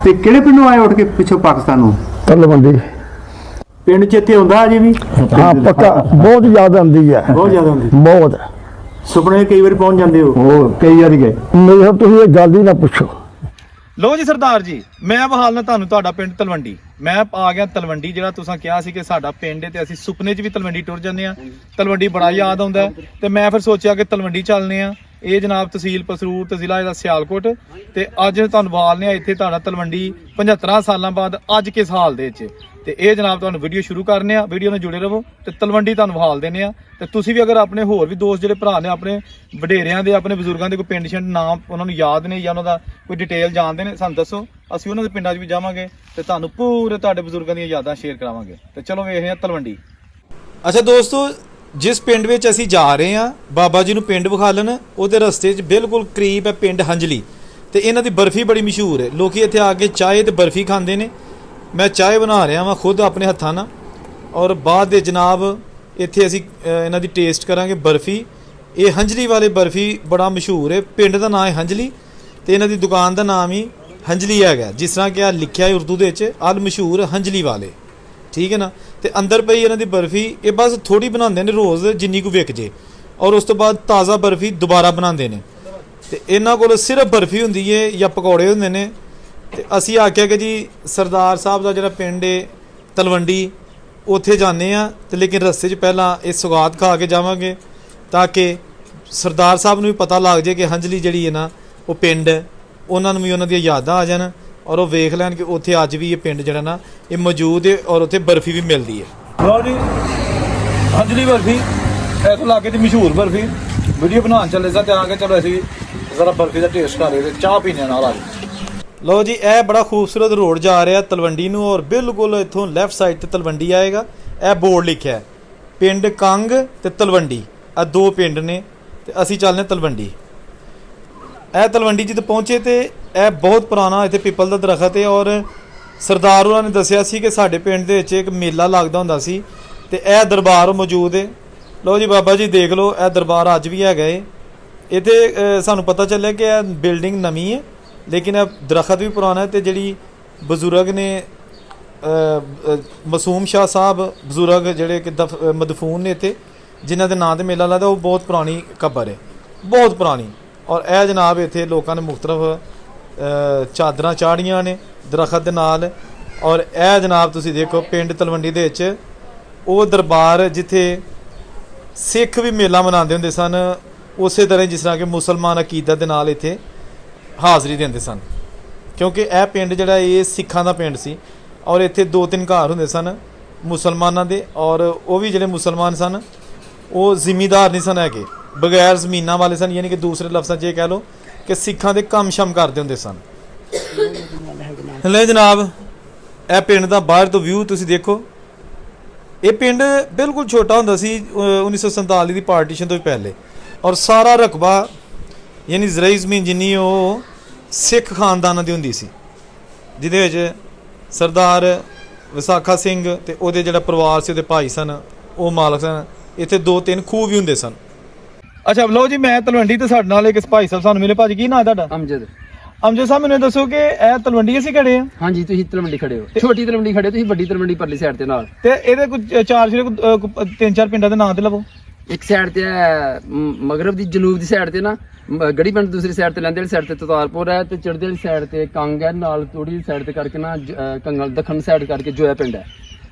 ਤੇ ਕਿਹੜੇ ਪਿੰਡੋਂ ਆਏ ਉੱਠ ਕੇ ਪਿੱਛੋਂ ਪਾਕਿਸਤਾਨ ਨੂੰ? ਤਲਵੰਡੀ। ਪਿੰਡ ਚ ਇੱਥੇ ਆਉਂਦਾ ਅਜੇ ਵੀ? ਹਾਂ ਪੱਕਾ, ਬਹੁਤ ਯਾਦ ਆਉਂਦੀ ਹੈ, ਬਹੁਤ ਜ਼ਿਆਦਾ ਹੁੰਦੀ। ਬਹੁਤ। ਸੁਪਨੇ ਕਈ ਵਾਰੀ ਪਹੁੰਚ ਜਾਂਦੇ ਹੋ? ਹੋਰ ਕਈ ਵਾਰੀ ਗਏ। ਮੇਰੇ ਤੁਸੀਂ ਇਹ ਗੱਲ ਹੀ ਨਾ ਪੁੱਛੋ। ਲੋ ਜੀ ਸਰਦਾਰ ਜੀ, ਮੈਂ ਬਹਾਲਣਾ ਤੁਹਾਨੂੰ ਤੁਹਾਡਾ ਪਿੰਡ ਤਲਵੰਡੀ। ਮੈਂ ਆ ਗਿਆ ਤਲਵੰਡੀ, ਜਿਹੜਾ ਤੁਸੀਂ ਕਿਹਾ ਸੀ ਕਿ ਸਾਡਾ ਪਿੰਡ ਹੈ ਤੇ ਅਸੀਂ ਸੁਪਨੇ 'ਚ ਵੀ ਤਲਵੰਡੀ ਟੁਰ ਜਾਂਦੇ ਆ। ਤਲਵੰਡੀ ਬੜਾ ਯਾਦ ਆਉਂਦਾ ਤੇ ਮੈਂ ਫਿਰ ਸੋਚਿਆ ਕਿ ਤਲਵੰਡੀ ਚੱਲਨੇ ਆ। ਇਹ ਜਨਾਬ ਤਹਿਸੀਲ ਪਸਰੂਰ ਤੇ ਜ਼ਿਲ੍ਹਾ ਇਹਦਾ ਸਿਆਲਕੋਟ। ਤੇ ਅੱਜ ਤੁਹਾਨੂੰ ਵਾਲਨੇ ਆ ਇੱਥੇ ਤੁਹਾਡਾ ਤਲਵੰਡੀ 75 ਸਾਲਾਂ ਬਾਅਦ ਅੱਜ ਕਿਸ ਹਾਲ ਦੇ ਵਿੱਚ। ਤੇ ਇਹ ਜਨਾਬ ਤੁਹਾਨੂੰ ਵੀਡੀਓ ਸ਼ੁਰੂ ਕਰਨੇ ਆ, ਵੀਡੀਓ ਨਾਲ ਜੁੜੇ ਰਹੋ ਤੇ ਤਲਵੰਡੀ ਤੁਹਾਨੂੰ ਵਹਾਲ ਦੇਣੇ ਆ। ਤੇ ਤੁਸੀਂ ਵੀ ਅਗਰ ਆਪਣੇ ਹੋਰ ਵੀ ਦੋਸਤ ਜਿਹੜੇ ਭਰਾ ਨੇ ਆਪਣੇ ਵਡੇਰਿਆਂ ਦੇ ਆਪਣੇ ਬਜ਼ੁਰਗਾਂ ਦੇ ਕੋਈ ਪਿੰਡ ਛੰਡ ਨਾਮ ਉਹਨਾਂ ਨੂੰ ਯਾਦ ਨੇ ਜਾਂ ਉਹਨਾਂ ਦਾ ਕੋਈ ਡਿਟੇਲ ਜਾਣਦੇ ਨੇ, ਸਾਨੂੰ ਦੱਸੋ। ਅਸੀਂ ਉਹਨਾਂ ਦੇ ਪਿੰਡਾਂ 'ਚ ਵੀ ਜਾਵਾਂਗੇ ਤੇ ਤੁਹਾਨੂੰ ਪੂਰੇ ਤੁਹਾਡੇ ਬਜ਼ੁਰਗਾਂ ਦੀਆਂ ਯਾਦਾਂ ਸ਼ੇਅਰ ਕਰਾਵਾਂਗੇ। ਤੇ ਚਲੋ ਵੇਖਦੇ ਹਾਂ ਤਲਵੰਡੀ। ਅੱਛਾ ਦੋਸਤੋ, ਜਿਸ ਪਿੰਡ ਵਿੱਚ ਅਸੀਂ ਜਾ ਰਹੇ ਹਾਂ ਬਾਬਾ ਜੀ ਨੂੰ ਪਿੰਡ ਵਿਖਾਲਣ, ਉਹਦੇ ਰਸਤੇ 'ਚ ਬਿਲਕੁਲ ਕਰੀਬ ਹੈ ਪਿੰਡ ਹੰਜਲੀ। ਤੇ ਇਹਨਾਂ ਦੀ ਬਰਫੀ ਬੜੀ ਮਸ਼ਹੂਰ ਹੈ, ਲੋਕੀ ਇੱਥੇ ਆ ਕੇ ਚਾਹ ਤੇ ਬਰਫੀ ਖਾਂਦੇ ਨੇ। ਮੈਂ ਚਾਹ ਬਣਾ ਰਿਹਾ ਵਾਂ ਖੁਦ ਆਪਣੇ ਹੱਥਾਂ ਨਾਲ, ਔਰ ਬਾਅਦ ਦੇ ਜਨਾਬ ਇੱਥੇ ਅਸੀਂ ਇਹਨਾਂ ਦੀ ਟੇਸਟ ਕਰਾਂਗੇ ਬਰਫੀ। ਇਹ ਹੰਜਲੀ ਵਾਲੇ ਬਰਫੀ ਬੜਾ ਮਸ਼ਹੂਰ ਹੈ, ਪਿੰਡ ਦਾ ਨਾਮ ਹੈ ਹੰਜਲੀ ਤੇ ਇਹਨਾਂ ਦੀ ਦੁਕਾਨ ਦਾ ਨਾਮ ਹੀ ਹੰਜਲੀ ਹੈਗਾ। ਜਿਸ ਤਰ੍ਹਾਂ ਕਿ ਆ ਲਿਖਿਆ ਹੈ ਉਰਦੂ ਦੇ ਵਿੱਚ, ਅਲ ਮਸ਼ਹੂਰ ਹੰਜਲੀ ਵਾਲੇ, ਠੀਕ ਹੈ ਨਾ। ਤੇ ਅੰਦਰ ਪਈ ਇਹਨਾਂ ਦੀ ਬਰਫੀ, ਇਹ ਬਸ ਥੋੜੀ ਬਣਾਉਂਦੇ ਨੇ ਰੋਜ਼ ਜਿੰਨੀ ਕੁ ਵਿਕ ਜੇ, ਔਰ ਉਸ ਤੋਂ ਬਾਅਦ ਤਾਜ਼ਾ ਬਰਫੀ ਦੁਬਾਰਾ ਬਣਾਉਂਦੇ ਨੇ। ਤੇ ਇਹਨਾਂ ਕੋਲ ਸਿਰਫ ਬਰਫੀ ਹੁੰਦੀ ਹੈ ਜਾਂ ਪਕੌੜੇ ਹੁੰਦੇ ਨੇ। ਤੇ ਅਸੀਂ ਆਖਿਆ ਕਿ ਜੀ ਸਰਦਾਰ ਸਾਹਿਬ ਦਾ ਜਿਹੜਾ ਪਿੰਡ ਹੈ ਤਲਵੰਡੀ, ਉੱਥੇ ਜਾਂਦੇ ਆ ਤੇ ਲੇਕਿਨ ਰਸਤੇ 'ਚ ਪਹਿਲਾਂ ਇਹ ਸੁਗਾਤ ਖਾ ਕੇ ਜਾਵਾਂਗੇ ਤਾਂ ਕਿ ਸਰਦਾਰ ਸਾਹਿਬ ਨੂੰ ਵੀ ਪਤਾ ਲੱਗ ਜਾਏ ਕਿ ਹੰਜਲੀ ਜਿਹੜੀ ਹੈ ਨਾ ਉਹ ਪਿੰਡ, ਉਹਨਾਂ ਨੂੰ ਵੀ ਉਹਨਾਂ ਦੀਆਂ ਯਾਦਾਂ ਆ ਜਾਣ ਔਰ ਉਹ ਵੇਖ ਲੈਣ ਕਿ ਉੱਥੇ ਅੱਜ ਵੀ ਇਹ ਪਿੰਡ ਜਿਹੜਾ ਨਾ ਇਹ ਮੌਜੂਦ ਹੈ ਔਰ ਉੱਥੇ ਬਰਫੀ ਵੀ ਮਿਲਦੀ ਹੈ। ਲਓ ਜੀ, ਹੰਜਲੀ ਬਰਫੀ ਇਸ ਇਲਾਕੇ ਦੀ ਮਸ਼ਹੂਰ ਬਰਫੀ। ਵੀਡੀਓ ਬਣਾਉਣ ਚੱਲੇ ਸਾਂ ਤੇ ਆ ਕੇ ਚਲੋ ਅਸੀਂ ਜ਼ਰਾ ਬਰਫੀ ਦਾ ਟੇਸਟ ਕਰ ਲਈਏ ਤੇ ਚਾਹ ਪੀਣੇ ਨਾਲ ਆ ਜੀ। ਲਓ ਜੀ, ਇਹ ਬੜਾ ਖੂਬਸੂਰਤ ਰੋਡ ਜਾ ਰਿਹਾ ਤਲਵੰਡੀ ਨੂੰ ਔਰ ਬਿਲਕੁਲ ਇੱਥੋਂ ਲੈਫਟ ਸਾਈਡ ਤੇ ਤਲਵੰਡੀ ਆਏਗਾ। ਇਹ ਬੋਰਡ ਲਿਖਿਆ ਹੈ ਪਿੰਡ ਕੰਗ ਤੇ ਤਲਵੰਡੀ, ਇਹ ਦੋ ਪਿੰਡ ਨੇ ਤੇ ਅਸੀਂ ਚੱਲਨੇ ਤਲਵੰਡੀ। ਇਹ ਤਲਵੰਡੀ ਜਿੱਥੇ ਪਹੁੰਚੇ ਤੇ ਇਹ ਬਹੁਤ ਪੁਰਾਣਾ ਇੱਥੇ ਪਿੱਪਲ ਦਾ ਦਰਖਤ ਹੈ ਔਰ ਸਰਦਾਰ ਉਹਨਾਂ ਨੇ ਦੱਸਿਆ ਸੀ ਕਿ ਸਾਡੇ ਪਿੰਡ ਦੇ ਵਿੱਚ ਇੱਕ ਮੇਲਾ ਲੱਗਦਾ ਹੁੰਦਾ ਸੀ ਤੇ ਇਹ ਦਰਬਾਰ ਮੌਜੂਦ ਹੈ। ਲਓ ਜੀ ਬਾਬਾ ਜੀ ਦੇਖ ਲਓ, ਇਹ ਦਰਬਾਰ ਅੱਜ ਵੀ ਹੈਗਾ ਹੈ ਇੱਥੇ। ਸਾਨੂੰ ਪਤਾ ਚੱਲਿਆ ਕਿ ਇਹ ਬਿਲਡਿੰਗ ਨਵੀਂ ਹੈ ਲੇਕਿਨ ਇਹ ਦਰਖਤ ਵੀ ਪੁਰਾਣਾ ਹੈ। ਤੇ ਜਿਹੜੀ ਬਜ਼ੁਰਗ ਨੇ ਮਾਸੂਮ ਸ਼ਾਹ ਸਾਹਿਬ ਬਜ਼ੁਰਗ ਜਿਹੜੇ ਕਿ ਮਦਫੂਨ ਨੇ ਇੱਥੇ, ਜਿਨ੍ਹਾਂ ਦੇ ਨਾਂ ਤੇ ਮੇਲਾ ਲੱਗਦਾ, ਉਹ ਬਹੁਤ ਪੁਰਾਣੀ ਕਬਰ ਹੈ, ਬਹੁਤ ਪੁਰਾਣੀ। ਔਰ ਇਹ ਜਨਾਬ ਇੱਥੇ ਲੋਕਾਂ ਨੇ ਮੁਖਤਲਿਫ ਚਾਦਰਾਂ ਚਾੜੀਆਂ ਨੇ ਦਰਖਤ ਦੇ ਨਾਲ। ਔਰ ਇਹ ਜਨਾਬ ਤੁਸੀਂ ਦੇਖੋ ਪਿੰਡ ਤਲਵੰਡੀ ਦੇ ਵਿੱਚ ਉਹ ਦਰਬਾਰ ਜਿੱਥੇ ਸਿੱਖ ਵੀ ਮੇਲਾ ਮਨਾਉਂਦੇ ਹੁੰਦੇ ਸਨ, ਉਸੇ ਤਰ੍ਹਾਂ ਜਿਸ ਤਰ੍ਹਾਂ ਕਿ ਮੁਸਲਮਾਨ ਅਕੀਦਤ ਦੇ ਨਾਲ ਇੱਥੇ ਹਾਜ਼ਰੀ ਦਿੰਦੇ ਸਨ, ਕਿਉਂਕਿ ਇਹ ਪਿੰਡ ਜਿਹੜਾ ਇਹ ਸਿੱਖਾਂ ਦਾ ਪਿੰਡ ਸੀ। ਔਰ ਇੱਥੇ 2-3 ਘਰ ਹੁੰਦੇ ਸਨ ਮੁਸਲਮਾਨਾਂ ਦੇ, ਔਰ ਉਹ ਵੀ ਜਿਹੜੇ ਮੁਸਲਮਾਨ ਸਨ ਉਹ ਜ਼ਿਮੀਦਾਰ ਨਹੀਂ ਸਨ ਹੈਗੇ, ਬਗੈਰ ਜ਼ਮੀਨਾਂ ਵਾਲੇ ਸਨ। ਯਾਨੀ ਕਿ ਦੂਸਰੇ ਲਫ਼ਜ਼ਾਂ 'ਚ ਇਹ ਕਹਿ ਲਓ ਕਿ ਸਿੱਖਾਂ ਦੇ ਕੰਮ ਸ਼ਮ ਕਰਦੇ ਹੁੰਦੇ ਸਨ। ਲੈ ਜਨਾਬ, ਇਹ ਪਿੰਡ ਦਾ ਬਾਹਰ ਤੋਂ ਵਿਊ ਤੁਸੀਂ ਦੇਖੋ। ਇਹ ਪਿੰਡ ਬਿਲਕੁਲ ਛੋਟਾ ਹੁੰਦਾ ਸੀ 1947 ਦੀ ਪਾਰਟੀਸ਼ਨ ਤੋਂ ਵੀ ਪਹਿਲੇ, ਔਰ ਸਾਰਾ ਰਕਬਾ ਯਾਨੀ ਜ਼ਰਾਈ ਜ਼ਮੀਨ ਜਿੰਨੀ ਉਹ ਸਿੱਖ ਖਾਨਦਾਨਾਂ ਦੀ ਹੁੰਦੀ ਸੀ, ਜਿਹਦੇ ਵਿੱਚ ਸਰਦਾਰ ਵਿਸਾਖਾ ਸਿੰਘ ਤੇ ਉਹਦੇ ਜਿਹੜਾ ਪਰਿਵਾਰ ਸੀ, ਉਹਦੇ ਭਾਈ ਸਨ, ਉਹ ਮਾਲਕ ਸਨ। ਇੱਥੇ 2-3 ਖੂਹ ਵੀ ਹੁੰਦੇ ਸਨ। ਅੱਛਾ ਲਓ ਜੀ, ਮੈਂ ਤਲਵੰਡੀ ਤੇ ਸਾਡੇ ਨਾਲ ਇੱਕ ਭਾਈ ਸਾਹਿਬ ਸਾਨੂੰ ਮਿਲੇ। ਭਾਜੀ ਕੀ ਨਾਂ ਤੁਹਾਡਾ? ਅਮਜਦ। ਅਮਜਦ ਸਾਹਿਬ ਮੈਨੂੰ ਦੱਸੋ ਕਿ ਇਹ ਤਲਵੰਡੀ ਅਸੀਂ ਖੜੇ ਆ? ਹਾਂਜੀ, ਤੁਸੀਂ ਤਲਵੰਡੀ ਖੜੇ ਹੋ, ਛੋਟੀ ਤਲਵੰਡੀ ਖੜੇ ਹੋ ਤੁਸੀਂ, ਵੱਡੀ ਤਲਵੰਡੀ ਪਰਲੀ ਸਾਈਡ ਤੇ ਨਾਲ। ਤੇ ਇਹਦੇ ਕੁਝ ਚਾਰ ਜਿਹੜੇ 3-4 ਪਿੰਡਾਂ ਦੇ ਨਾਂ ਤੇ ਲਵੋ। ਇੱਕ ਸਾਈਡ ਤੇ ਹੈ ਮਗਰਬ ਦੀ, ਜਨੂਬ ਦੀ ਸਾਈਡ ਤੇ ਨਾ ਗੜੀ ਪਿੰਡ, ਦੂਸਰੀ ਸਾਈਡ ਤੇ ਲਹਿੰਦੇ ਵਾਲੀ ਸਾਈਡ ਤੇ ਤਤਾਰਪੁਰ ਹੈ, ਤੇ ਚੜ੍ਹਦੇ ਵਾਲੀ ਸਾਈਡ ਤੇ ਕੰਗ ਹੈ, ਨਾਲ ਤੂੜੀ ਦੀ ਸਾਈਡ ਤੇ ਕਰਕੇ ਨਾ ਕੰਗਲ ਦੱਖਣ ਸਾਈਡ ਕਰਕੇ ਜੋਇਆ ਪਿੰਡ ਹੈ,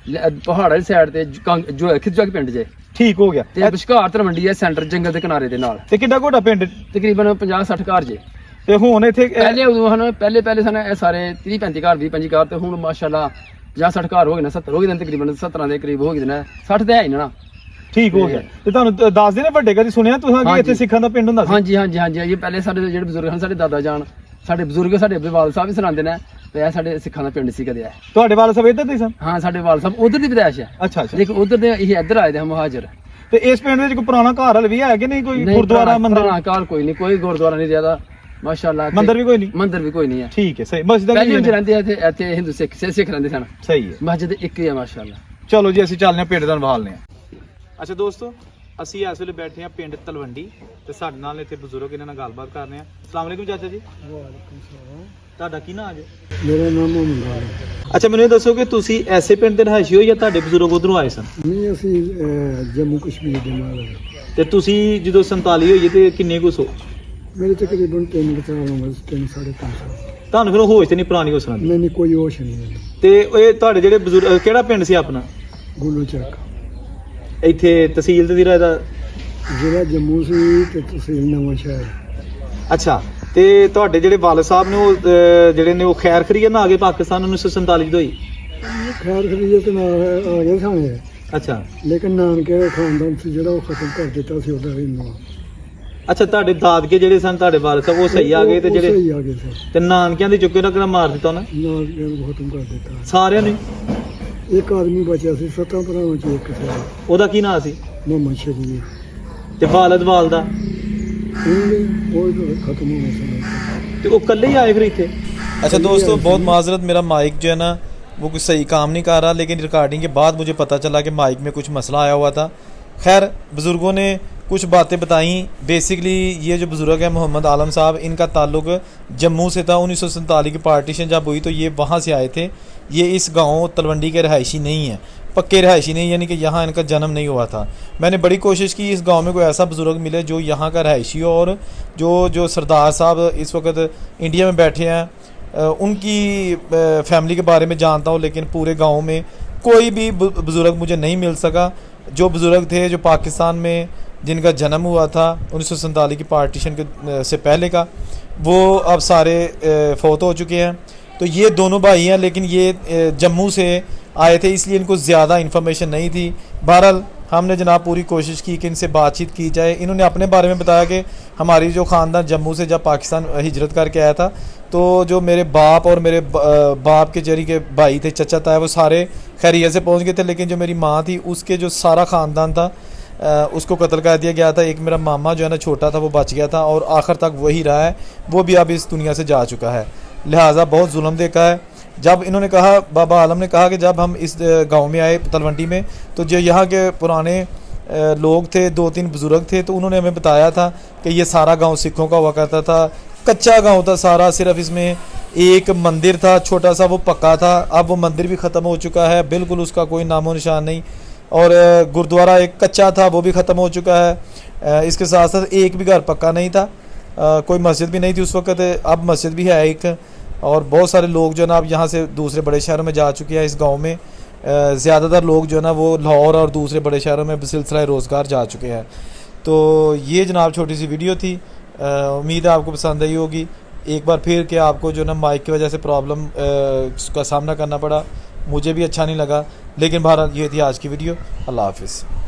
ਪਹਾੜਾਂ ਵਾਲੀ ਸਾਈਡ ਤੇ ਜੋ ਖਿੱਚਾ ਪਿੰਡ ਜੇ। ਠੀਕ ਹੋ ਗਿਆ। ਤੇ ਵਿਸ਼ਕਾਰ ਤਲਵੰਡੀ ਹੈ ਸੈਂਟਰ ਜੰਗਲ ਦੇ ਕਿਨਾਰੇ ਦੇ ਨਾਲ। ਤੇ ਕਿੱਡਾ ਘੋੜਾ ਪਿੰਡ? ਤਕਰੀਬਨ 50-60 ਘਰ ਜੇ। ਤੇ ਹੁਣ ਇੱਥੇ ਪਹਿਲੇ ਉਦੋਂ ਹਨ, ਪਹਿਲੇ ਸਨ ਇਹ ਸਾਰੇ 30-35 ਘਰ, 20-25 ਘਰ, ਤੇ ਹੁਣ ਮਾਸ਼ਾਅੱਲਾ 50-60 ਘਰ ਹੋ ਗਏ ਨੇ, 70 ਹੋ ਗਏ ਨੇ, ਤਕਰੀਬਨ 70 ਦੇ ਕਰੀਬ ਹੋ ਗਏ ਨੇ, 60 ਤੇ ਹੈ ਹੀ ਨਾ। ਠੀਕ ਹੋ ਗਿਆ। ਤੇ ਤੁਹਾਨੂੰ ਦੱਸਦੇ ਨੇ ਵੱਡੇ ਕਦੀ ਸੁਣਿਆ ਤੁਸੀਂ ਕਿ ਇੱਥੇ ਸਿੱਖਾਂ ਦਾ ਪਿੰਡ ਹੁੰਦਾ ਸੀ? ਹਾਂਜੀ ਹਾਂਜੀ ਹਾਂਜੀ, ਇਹ ਪਹਿਲੇ ਸਾਡੇ ਜਿਹੜੇ ਬਜ਼ੁਰਗ ਹਨ, ਸਾਡੇ ਦਾਦਾ ਜਾਨ, ਸਾਡੇ ਬਜ਼ੁਰਗ, ਸਾਡੇ ਵਾਲ ਸਾਹਿਬ ਵੀ ਸੁਣਾਉਂਦੇ ਨੇ ਤੇ ਇਹ ਸਾਡੇ ਸਿੱਖਾਂ ਦਾ ਪਿੰਡ ਸੀ ਕਦੇ। ਤੁਹਾਡੇ ਵਾਲ ਸਾਹਿਬ ਇੱਧਰ ਦੇ ਸਨ? ਹਾਂ, ਸਾਡੇ ਵਾਲ ਸਾਹਿਬ ਉਧਰ ਦੀ ਵਿਦੇਸ਼ ਹੈ। ਅੱਛਾ ਅੱਛਾ। ਲੇਕਿਨ ਉਧਰ ਦੇ ਇਹ ਇੱਧਰ ਆਏ ਦੇ ਮੁਹਾਜਰ। ਤੇ ਇਸ ਪਿੰਡ ਵਿੱਚ ਕੋਈ ਪੁਰਾਣਾ ਘਰ ਹਲ ਵੀ ਹੈ ਕਿ ਨਹੀਂ? ਕੋਈ ਗੁਰਦੁਆਰਾ ਮੰਦਿਰ? ਪੁਰਾਣਾ ਘਰ ਕੋਈ ਨਹੀਂ, ਕੋਈ ਗੁਰਦੁਆਰਾ ਨਹੀਂ ਜ਼ਿਆਦਾ ਮਾਸ਼ਾਅੱਲਾ। ਮੰਦਿਰ ਵੀ ਕੋਈ ਨਹੀਂ? ਮੰਦਿਰ ਵੀ ਕੋਈ ਨਹੀਂ ਹੈ। ਠੀਕ ਹੈ, ਸਹੀ। ਮਸਜਿਦ ਪਹਿਲੇ ਵਿੱਚ ਰਹਿੰਦੇ ਇੱਥੇ ਹਿੰਦੂ ਸਿੱਖ ਰਹਿੰਦੇ ਸਨ। ਸਹੀ ਹੈ। ਮਸਜਿਦ ਇੱਕ ਹੀ ਹੈ ਮਾਸ਼ਾਅੱਲਾ। ਚਲੋ ਜੀ, ਅਸੀਂ ਚੱਲਦੇ ਹਾਂ ਪਿੰਡ ਦਾ ਨਿਵਾਲਨੇ ਆ। ਅੱਛਾ ਦੋਸਤੋ, ਅਸੀਂ ਇਸ ਵੇਲੇ ਬੈਠੇ ਹਾਂ ਪਿੰਡ ਤਲਵੰਡੀ ਤੇ ਸਾਡੇ ਨਾਲ ਇੱਥੇ ਬਜ਼ੁਰਗ, ਇਹਨਾਂ ਨਾਲ ਗੱਲਬਾਤ ਕਰਨੇ ਆ। ਅਸਲਾਮ ਵਾਲੇਕੁਮ ਚਾਚਾ ਜੀ। ਵਾਲੇਕੁਮ ਸਲਾਮ। ਤੁਹਾਡਾ ਕੀ ਨਾਮ ਹੈ? ਮੇਰਾ ਨਾਮ ਮੁੰਡਾ ਹੈ। ਅੱਛਾ ਮੈਨੂੰ ਇਹ ਦੱਸੋ ਕਿ ਤੁਸੀਂ ਐਸੇ ਪਿੰਡ ਦੇ ਰਹਾਇਸ਼ੀ ਹੋ ਜਾਂ ਤੁਹਾਡੇ ਬਜ਼ੁਰਗ ਉਧਰੋਂ ਆਏ ਸਨ? ਨਹੀਂ, ਅਸੀਂ ਜੰਮੂ ਕਸ਼ਮੀਰ ਦੇ ਨਾਲ ਤੇ ਤੁਸੀਂ ਜਦੋਂ 47 ਹੋਈ ਤੇ ਕਿੰਨੇ ਕੁ ਸੋ? ਮੇਰੇ ਤਕਰੀਬਨ 3 ਸਾਲ ਉਮਰ ਸੀ, 3.5 ਸਾਲ। ਤੁਹਾਨੂੰ ਫਿਰ ਹੋਸ਼ ਤੇ ਨਹੀਂ ਪੁਰਾਣੀ ਹੋਸ਼ ਨਾਲ? ਨਹੀਂ, ਕੋਈ ਹੋਸ਼ ਨਹੀਂ ਮੈਨੂੰ। ਤੇ ਇਹ ਤੁਹਾਡੇ ਜਿਹੜੇ ਬਜ਼ੁਰਗ ਕਿਹੜਾ ਪਿੰਡ ਸੀ ਆਪਣਾ? ਗੁੱਲੂ ਚੱਕ, ਇੱਥੇ ਤਹਿਸੀਲ ਤੇ ਵੀਰਾ ਦਾ? ਜ਼ਿਲ੍ਹਾ ਜੰਮੂ ਸੀ ਤੇ ਤਹਿਸੀਲ ਨਵਾਂ ਸ਼ਹਿਰ। ਅੱਛਾ ਤੇ ਤੁਹਾਡੇ ਜਿਹੜੇ ਵਾਲਦ ਸਾਹਿਬ ਨੇ ਉਹ ਜਿਹੜੇ ਨੇ ਉਹ ਖੈਰ ਖਰੀਏ ਨਾ ਆ ਗਏ ਪਾਕਿਸਤਾਨ 1947 ਤੋਂ ਹੀ? ਖੈਰ ਖਰੀਏ ਤੇ ਨਾਲ ਆ ਗਏ ਸਾਨੇ, ਅੱਛਾ ਲੇਕਿਨ ਨਾਨਕੇ ਖਾਨਦਾਨ ਸੀ ਜਿਹੜਾ ਉਹ ਖਤਮ ਕਰ ਦਿੱਤਾ ਸੀ ਉਹਦਾ ਵੀ ਨਵਾਂ। ਅੱਛਾ ਤੁਹਾਡੇ ਦਾਦਕੇ ਜਿਹੜੇ ਸਨ ਤੁਹਾਡੇ ਵਾਲਦ ਸਾਹਿਬ ਉਹ ਸਹੀ ਆ ਗਏ ਤੇ ਉਹ ਜਿਹੜੇ ਸਹੀ ਆ ਗਏ ਸੀ, ਤੇ ਨਾਨਕਿਆਂ ਦੇ ਚੁੱਕੇ ਨਾ ਮਾਰ ਦਿੱਤਾ ਉਹਨਾਂ ਨਾਨਕੇ ਨੂੰ ਖਤਮ ਕਰ ਦਿੱਤਾ। ਸਾਰਿਆਂ ਨੇ? ਇੱਕ ਆਦਮੀ ਬਚਿਆ ਸੀ 7 ਭਰਾਵਾਂ ਚ, ਇੱਕ ਸੀ ਉਹਦਾ ਕੀ ਨਾਂ ਸੀ? ਮੁਹੰਮਦ ਸ਼ਰੀਫ। ਤੇ ਵਾਲਦ ਵਾਲਦਾ ਉਹ ਖਤਮ ਹੋ ਗਏ ਸੀ। ਤੇ ਉਹ ਇਕੱਲੇ ਹੀ ਆਏ ਫਿਰ ਇੱਥੇ? अच्छा दोस्तों बहुत माजरत, मेरा माइक जो है ना वो कुछ सही काम नहीं कर रहा, लेकिन रिकॉर्डिंग के बाद मुझे पता चला कि माइक में कुछ मसला आया हुआ था। खैर बुज़ुर्गों ने कुछ बातें बताई। बेसिकली ये जो बुज़ुर्ग है मोहम्मद आलम साहब, इनका ताल्लुक जम्मू से था। 1947 की पार्टीशन जब हुई तो ये वहाँ से आए थे। ये इस गाँव तलवंडी के रहायशी नहीं है, पक्के रहायशी नहीं, यानी कि यहाँ इनका जन्म नहीं हुआ था। मैंने बड़ी कोशिश की इस गांव में कोई ऐसा बुज़ुर्ग मिले जो यहाँ का रहायशी हो, और जो सरदार साहब इस वक्त इंडिया में बैठे हैं उनकी फैमिली के बारे में जानता हूँ, लेकिन पूरे गांव में कोई भी बुज़ुर्ग मुझे नहीं मिल सका। जो बुज़ुर्ग थे जो पाकिस्तान में जिनका जन्म हुआ था 1947 की पार्टीशन के से पहले का, वो अब सारे फौत हो चुके हैं। तो ये दोनों भाई हैं, लेकिन ये जम्मू से आए थे, इसलिए इनको ज़्यादा इन्फॉर्मेशन नहीं थी। बहरहाल हमने जनाब पूरी कोशिश की कि इनसे बातचीत की जाए। इन्होंने अपने बारे में बताया कि हमारी जो ख़ानदान जम्मू से जब पाकिस्तान हिजरत करके आया था, तो जो मेरे बाप और मेरे बाप के जरिए के भाई थे, चचा था, वो सारे खैरियत से पहुंच गए थे, लेकिन जो मेरी माँ थी उसके जो सारा ख़ानदान था उसको कत्ल कर दिया गया था। एक मेरा मामा जो है ना छोटा था वो बच गया था, और आखिर तक वही रहा है, वो भी अब इस दुनिया से जा चुका है। लिहाजा बहुत जुल्म देखा है। जब इन्होंने कहा, बाबा आलम ने कहा कि जब हम इस गांव में आए तलवंडी में, तो जो यहाँ के पुराने लोग थे, 2-3 बुज़ुर्ग थे, तो उन्होंने हमें बताया था कि ये सारा गांव सिखों का हुआ करता था। कच्चा गांव था सारा, सिर्फ इसमें एक मंदिर था छोटा सा, वो पक्का था। अब वो मंदिर भी ख़त्म हो चुका है, बिल्कुल उसका कोई नामो निशान नहीं। और गुरुद्वारा एक कच्चा था, वो भी ख़त्म हो चुका है। इसके साथ साथ एक भी घर पक्का नहीं था, कोई मस्जिद भी नहीं थी उस वक़्त। अब मस्जिद भी है एक, और बहुत सारे लोग जो है ना अब यहाँ से दूसरे बड़े शहरों में जा चुके हैं। इस गांव में ज़्यादातर लोग जो है ना वो लाहौर और दूसरे बड़े शहरों में सिलसिला रोज़गार जा चुके हैं। तो ये जनाब छोटी सी वीडियो थी, उम्मीद है आपको पसंद आई होगी। एक बार फिर कि आपको जो ना माइक की वजह से प्रॉब्लम का सामना करना पड़ा, मुझे भी अच्छा नहीं लगा, लेकिन बहरहाल ये थी आज की वीडियो। अल्लाह हाफिज़।